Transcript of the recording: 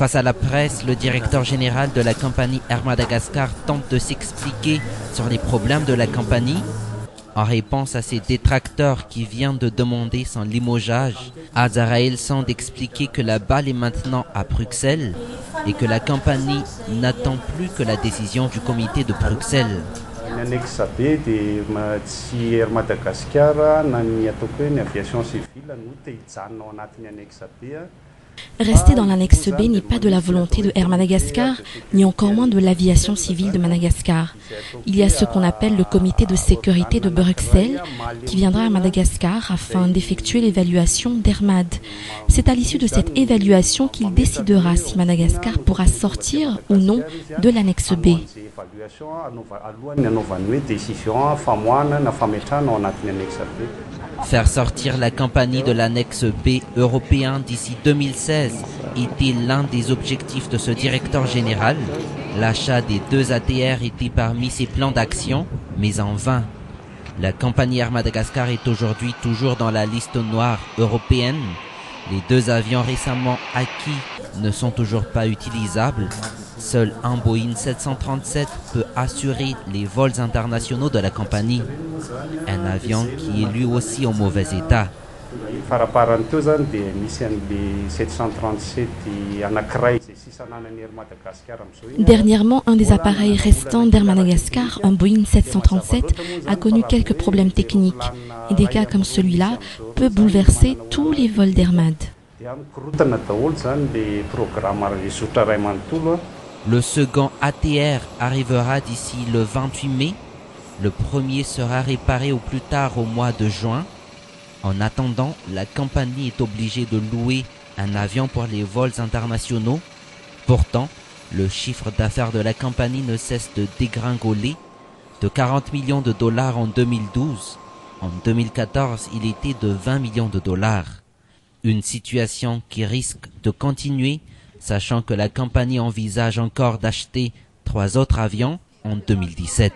Face à la presse, le directeur général de la compagnie Air Madagascar tente de s'expliquer sur les problèmes de la compagnie. En réponse à ses détracteurs qui viennent de demander son limogeage, Azaraïl semble expliquer que la balle est maintenant à Bruxelles et que la compagnie n'attend plus que la décision du comité de Bruxelles. Rester dans l'annexe B n'est pas de la volonté de Air Madagascar, ni encore moins de l'aviation civile de Madagascar. Il y a ce qu'on appelle le comité de sécurité de Bruxelles, qui viendra à Madagascar afin d'effectuer l'évaluation d'Airmad. C'est à l'issue de cette évaluation qu'il décidera si Madagascar pourra sortir ou non de l'annexe B. Faire sortir la compagnie de l'annexe B européen d'ici 2016 était l'un des objectifs de ce directeur général. L'achat des 2 ATR était parmi ses plans d'action, mais en vain. La compagnie Air Madagascar est aujourd'hui toujours dans la liste noire européenne. Les 2 avions récemment acquis ne sont toujours pas utilisables. Seul un Boeing 737 peut assurer les vols internationaux de la compagnie. Un avion qui est lui aussi en mauvais état. Dernièrement, un des appareils restants d'Air Madagascar, un Boeing 737, a connu quelques problèmes techniques. Et des cas comme celui-là peuvent bouleverser tous les vols d'Airmad. Le second ATR arrivera d'ici le 28 mai. Le premier sera réparé au plus tard au mois de juin. En attendant, la compagnie est obligée de louer un avion pour les vols internationaux. Pourtant, le chiffre d'affaires de la compagnie ne cesse de dégringoler. De 40 millions de dollars en 2012, en 2014, il était de 20 millions de dollars. Une situation qui risque de continuer, sachant que la compagnie envisage encore d'acheter 3 autres avions en 2017.